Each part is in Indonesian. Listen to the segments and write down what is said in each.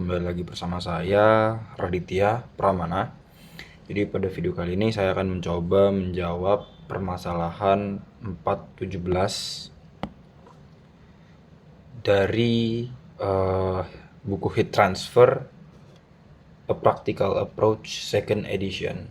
kembali lagi bersama saya Raditya Pramana. Jadi pada video kali ini saya akan mencoba menjawab permasalahan 417 dari buku Heat Transfer A Practical Approach Second Edition.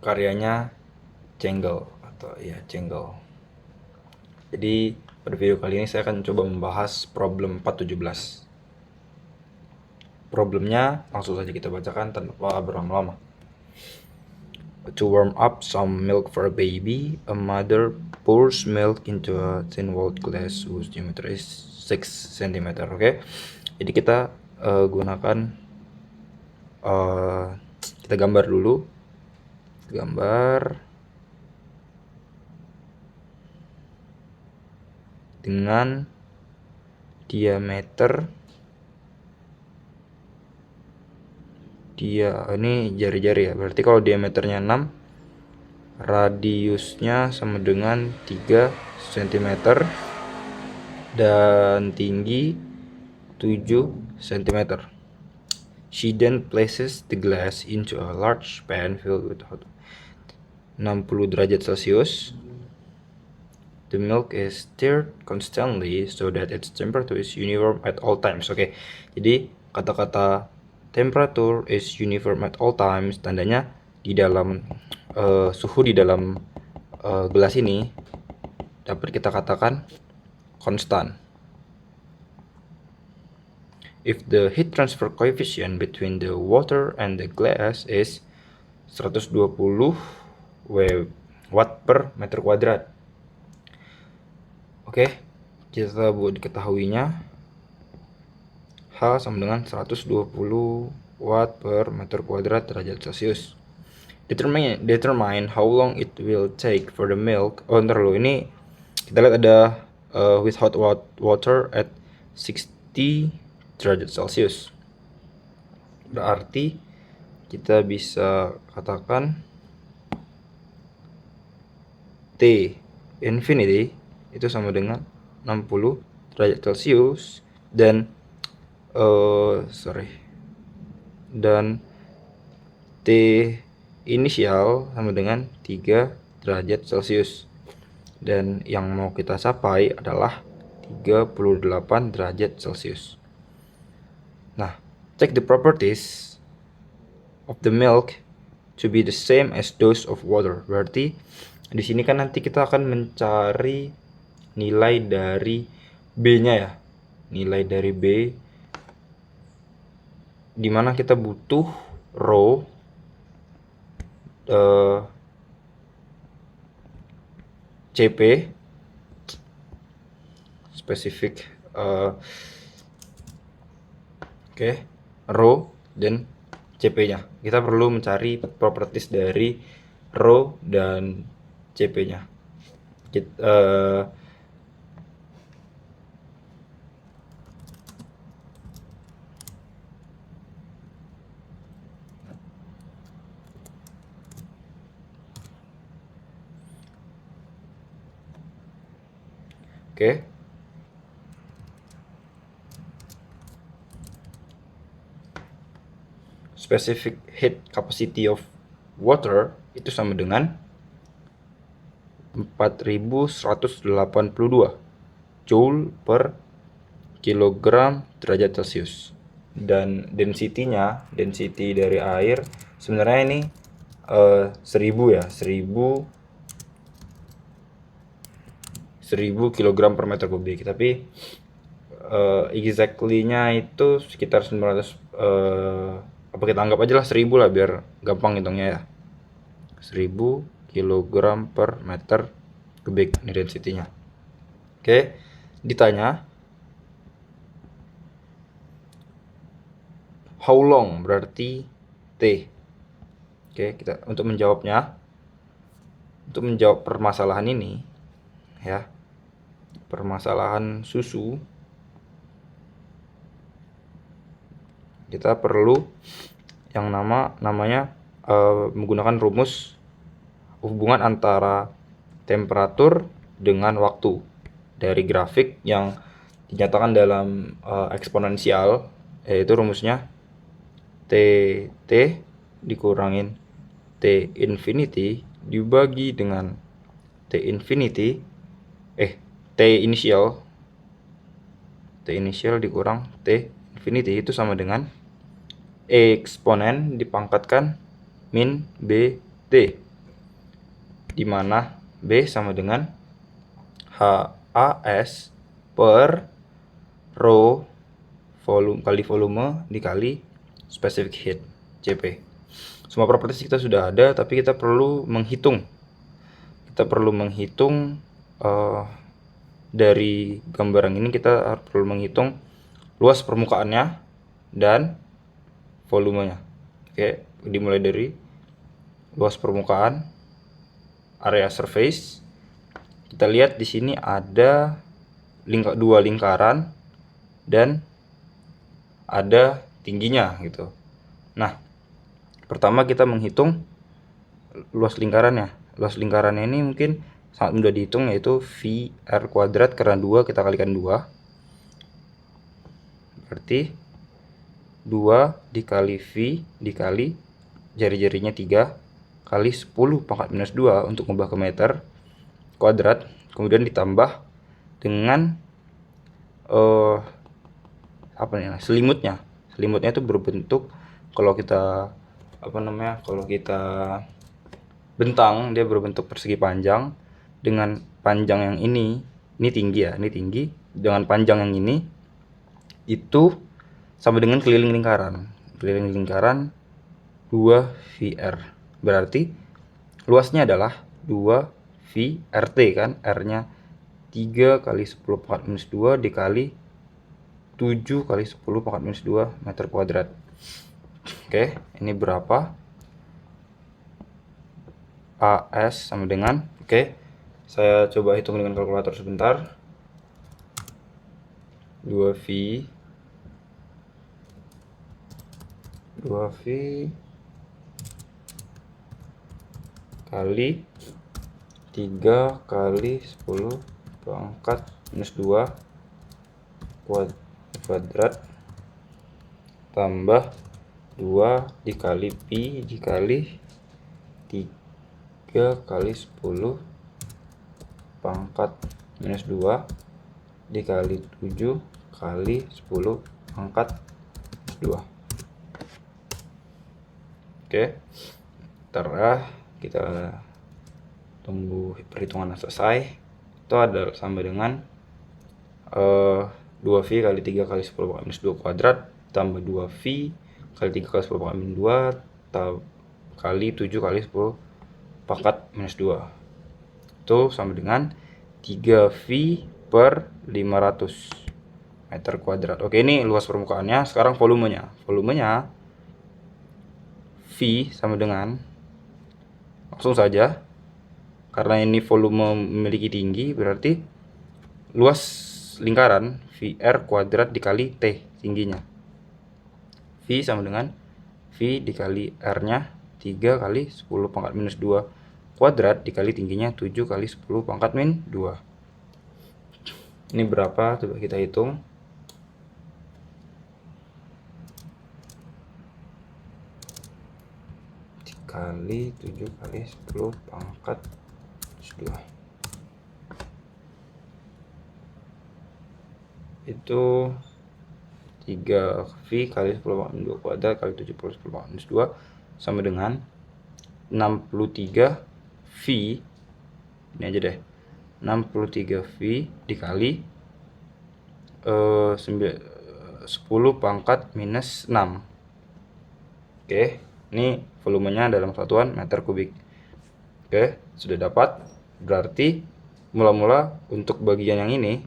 Karyanya Cengel atau ya Cengel. Jadi pada video kali ini saya akan coba membahas problem 417. Problemnya langsung saja kita bacakan tanpa berlama-lama. To warm up some milk for a baby, a mother pours milk into a thin-walled glass whose diameter is 6 cm. Oke. Jadi kita kita gambar dulu. Gambar dengan diameter ini jari-jari ya, berarti kalau diameternya 6, radiusnya sama dengan 3 cm dan tinggi 7 cm. She then places the glass into a large pan filled with hot 60 derajat Celcius. The milk is stirred constantly so that its temperature is uniform at all times. Oke, jadi kata-kata temperature is uniform at all times tandanya di dalam suhu di dalam gelas ini dapat kita katakan konstan. If the heat transfer coefficient between the water and the glass is 120 watt per meter kuadrat. Oke, kita buat diketahuinya H sama dengan 120 watt per meter kuadrat derajat Celcius. Determine how long it will take for the milk. Ntar dulu, ini kita lihat ada with hot water at 60 derajat Celcius. Berarti kita bisa katakan T infinity itu sama dengan 60 derajat Celcius dan T inisial sama dengan 3 derajat Celcius dan yang mau kita capai adalah 38 derajat Celcius. Nah, check the properties of the milk to be the same as those of water. Berarti di sini kan nanti kita akan mencari nilai dari B-nya ya. Nilai dari B dimana kita butuh rho CP spesifik rho dan CP-nya. Kita perlu mencari properties dari rho dan CP-nya. Oke. Specific heat capacity of water itu sama dengan 4182 joule per kilogram derajat Celcius. Dan density dari air sebenarnya ini 1000 ya, 1000 kg per meter kubik, tapi exactly-nya itu sekitar 900 apa kita anggap aja lah 1000 lah biar gampang hitungnya ya. 1000 kg per meter kubik ini density-nya. Oke, ditanya how long berarti T. Oke, kita untuk menjawab permasalahan ini ya, permasalahan susu, kita perlu yang namanya menggunakan rumus hubungan antara temperatur dengan waktu dari grafik yang dinyatakan dalam eksponensial yaitu rumusnya T dikurangin T infinity dibagi dengan T initial dikurang T infinity itu sama dengan eksponen dipangkatkan min BT, di mana B sama dengan HAS per rho volume dikali specific heat CP. Semua properties kita sudah ada, tapi kita perlu menghitung. Dari gambaran ini kita perlu menghitung luas permukaannya dan volumenya. Oke, dimulai dari luas permukaan, area surface. Kita lihat di sini ada dua lingkaran dan ada tingginya gitu. Nah, pertama kita menghitung luas lingkarannya. Luas lingkarannya ini mungkin sangat mudah dihitung, yaitu VR kuadrat karena 2 kita kalikan 2. Berarti 2 dikali V dikali jari-jarinya 3 kali 10 pangkat minus 2 untuk mengubah ke meter kuadrat, kemudian ditambah dengan selimutnya. Selimutnya itu berbentuk, kalau kita bentang, dia berbentuk persegi panjang dengan panjang yang ini tinggi ya, ini tinggi, dengan panjang yang ini itu sama dengan keliling lingkaran. Keliling lingkaran 2 VR. Berarti luasnya adalah 2 VRT kan, R-nya 3 kali 10 pangkat minus 2 dikali 7 kali 10 pangkat minus 2 meter kuadrat. Oke, ini berapa? AS sama dengan, saya coba hitung dengan kalkulator sebentar. 2V kali 3 kali 10 pangkat minus 2 kuadrat tambah 2 dikali Pi dikali 3 kali 10 pangkat minus 2 dikali 7 kali 10 pangkat minus 2. Oke, ntar kita tunggu perhitungan selesai. Itu adalah sama dengan 2V kali 3 kali 10 pangkat minus 2 kuadrat tambah 2V kali 3 kali 10 pangkat minus 2 kali 7 kali 10 pangkat minus 2. Itu sama dengan 3V per 500 meter kuadrat. Oke, ini luas permukaannya. Sekarang volumenya. Volumenya V sama dengan, langsung saja, karena ini volume memiliki tinggi, berarti luas lingkaran VR kuadrat dikali T tingginya. V sama dengan V dikali R-nya 3 kali 10 pangkat minus 2 kuadrat dikali tingginya 7 kali 10 pangkat min 2. Ini berapa? Coba kita hitung. Kali 7 kali 10 pangkat minus 2. Itu 3V kali 10 pangkat minus 2 kuadrat kali 7 kali 10 pangkat minus 2 sama dengan 63V. Ini aja deh, 63V dikali 10 pangkat minus 6. Oke, ini volumenya dalam satuan meter kubik. Oke, sudah dapat. Berarti mula-mula untuk bagian yang ini,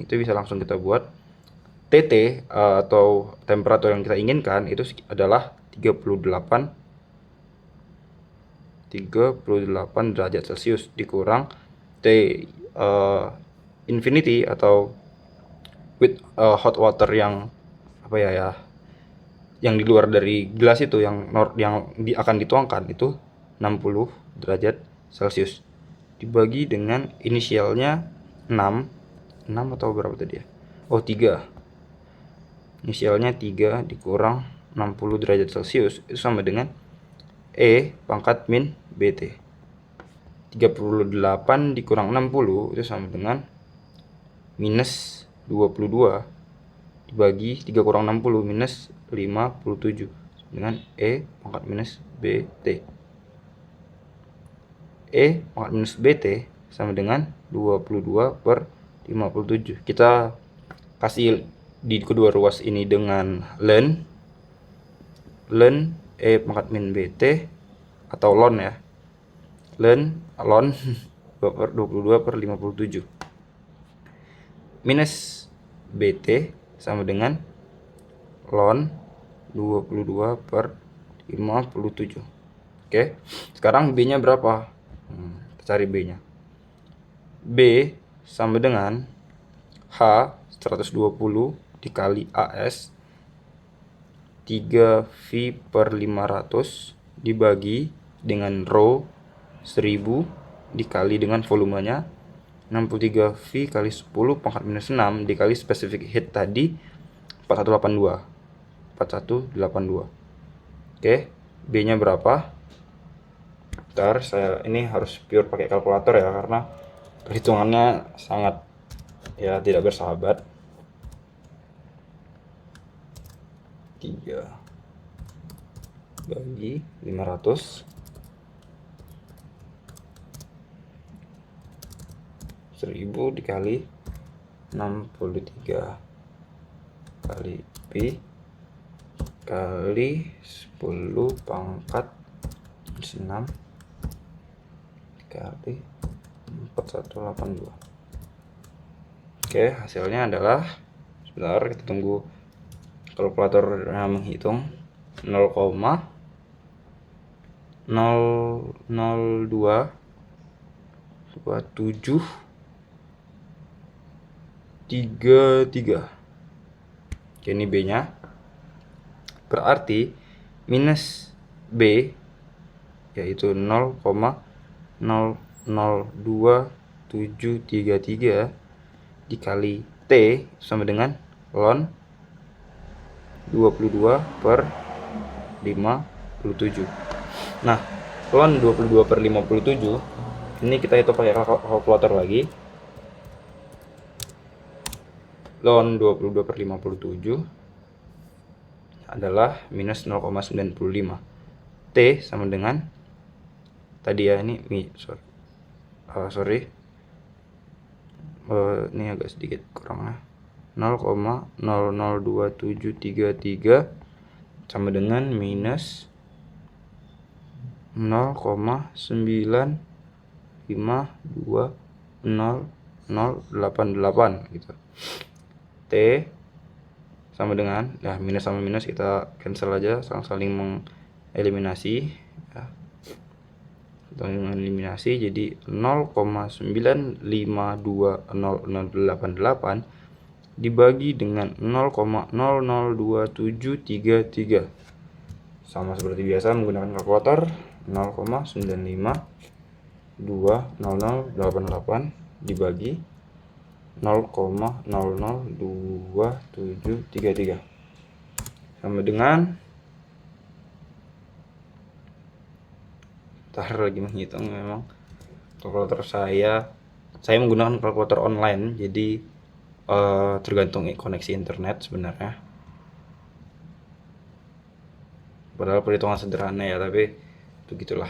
itu bisa langsung kita buat TT atau temperatur yang kita inginkan itu adalah 38 derajat Celcius dikurang T infinity atau with hot water yang yang di luar dari gelas itu, yang akan dituangkan itu 60 derajat Celcius dibagi dengan inisialnya 6 atau berapa tadi ya? Oh, 3. inisialnya 3 dikurang 60 derajat Celcius itu sama dengan E pangkat min BT. 38 dikurang 60 itu sama dengan minus 22 dibagi 3 kurang 60 minus 57 dengan E pangkat minus BT. E pangkat minus BT sama dengan 22 per 57. Kita kasih di kedua ruas ini dengan ln E pangkat min BT atau ln ya. Ln 22 per 57 minus BT sama dengan ln 22 per 57. Oke, sekarang B nya berapa? Kita cari B nya. B sama dengan H 120 dikali AS 3V per 500 dibagi dengan rho 1000 dikali dengan volumenya 63V kali 10 pangkat minus 6 dikali specific heat tadi 4182. Oke, B nya berapa? Ntar saya ini harus pure pakai kalkulator ya, karena perhitungannya sangat ya tidak bersahabat. 3 bagi 500 1000 dikali 63 kali Pi kali 10 pangkat 6 kali 4182. Oke, hasilnya adalah, sebentar kita tunggu kalkulatornya menghitung, 0,0022733. Oke, ini B nya berarti minus B yaitu 0,00233 dikali T sama dengan ln 22 per 57. Nah, ln 22 per 57 ini kita hitung pakai kalkulator lagi. Ln 22 per 57 adalah minus 0,95. T sama dengan tadi ya, ini ini agak sedikit kurang ya, 0,0022733 sama dengan minus 0,9520088 gitu. T sama dengan, ya minus sama minus kita cancel aja, saling mengeliminasi ya. Eliminasi jadi 0,9520088 dibagi dengan 0,0022733 sama seperti biasa menggunakan kalkulator. 0,9520088 dibagi 0,0022733 sama dengan, ntar lagi menghitung, memang kalkulator saya menggunakan kalkulator online, jadi tergantung koneksi internet sebenarnya. Padahal perhitungan sederhana ya, tapi begitulah.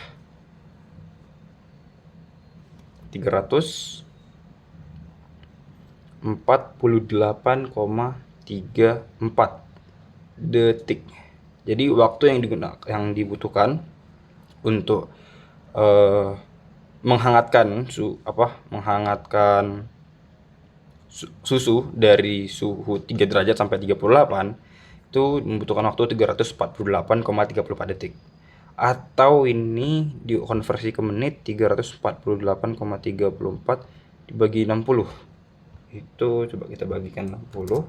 348,34 detik. Jadi waktu yang dibutuhkan untuk menghangatkan susu dari suhu 3 derajat sampai 38 itu membutuhkan waktu 348,34 detik. Atau ini dikonversi ke menit, 348,34 dibagi 60. Itu coba kita bagikan 60.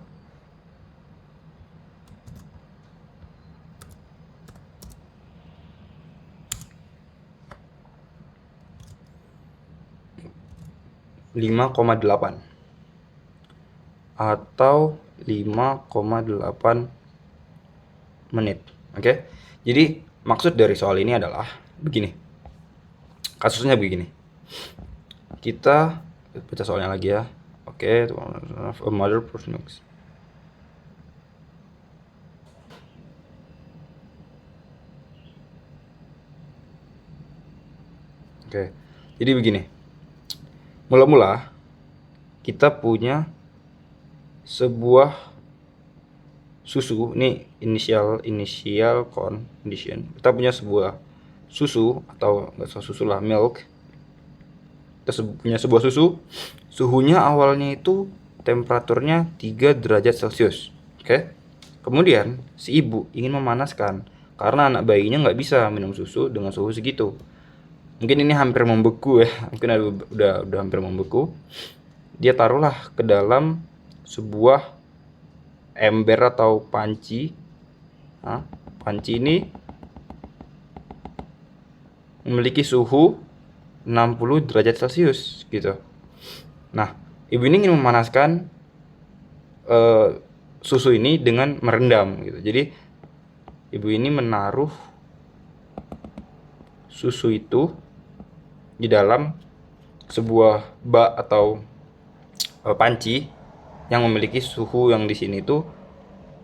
5,8 atau 5,8 menit. Oke. Jadi maksud dari soal ini adalah begini. Kasusnya begini. Kita baca soalnya lagi ya. Oke, a mother person. Oke. Jadi begini. Mula-mula kita punya sebuah susu, ini initial condition. Kita punya sebuah susu, atau nggak usah susu lah, milk. Kita punya sebuah susu, suhunya awalnya itu temperaturnya 3 derajat Celcius. Oke. Kemudian si ibu ingin memanaskan karena anak bayinya nggak bisa minum susu dengan suhu segitu. Mungkin ini hampir membeku ya, mungkin udah hampir membeku. Dia taruhlah ke dalam sebuah ember atau panci. Nah, panci ini memiliki suhu 60 derajat Celcius gitu. Nah, ibu ini ingin memanaskan susu ini dengan merendam gitu. Jadi ibu ini menaruh susu itu di dalam sebuah bak atau panci yang memiliki suhu yang di sini itu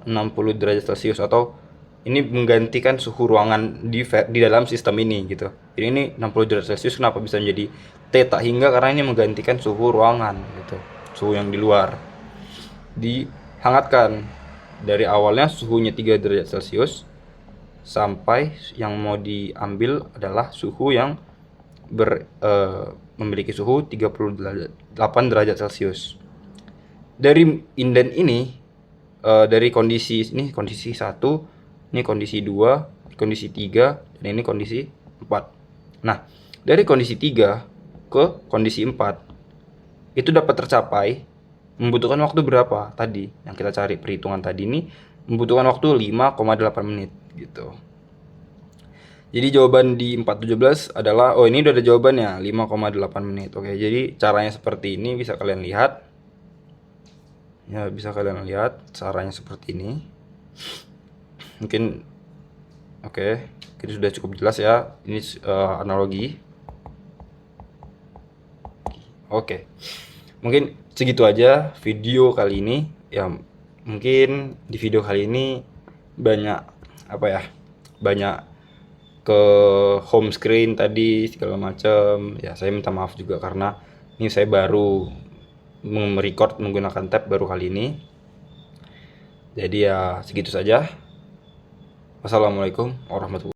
60 derajat Celcius, atau ini menggantikan suhu ruangan di dalam sistem ini gitu. Jadi ini 60 derajat Celcius kenapa bisa menjadi theta hingga, karena ini menggantikan suhu ruangan gitu. Suhu yang di luar dihangatkan dari awalnya suhunya 3 derajat Celcius sampai yang mau diambil adalah suhu yang memiliki suhu 38 derajat Celcius. Dari inden ini, dari kondisi ini, kondisi 1, ini kondisi 2, kondisi 3, dan ini kondisi 4. Nah, dari kondisi 3 ke kondisi 4 itu dapat tercapai membutuhkan waktu berapa tadi? Yang kita cari perhitungan tadi ini membutuhkan waktu 5,8 menit gitu. Jadi jawaban di 417 adalah, ini udah ada jawabannya, 5,8 menit. Oke, jadi caranya seperti ini, bisa kalian lihat. Ya, bisa kalian lihat caranya seperti ini. Mungkin oke, ini sudah cukup jelas ya. Ini analogi. Oke. Mungkin segitu aja video kali ini. Ya, mungkin di video kali ini banyak banyak ke home screen tadi segala macam ya. Saya minta maaf juga karena ini saya baru merecord menggunakan tab baru kali ini. Jadi ya segitu saja. Wassalamualaikum warahmatullahi wabarakatuh.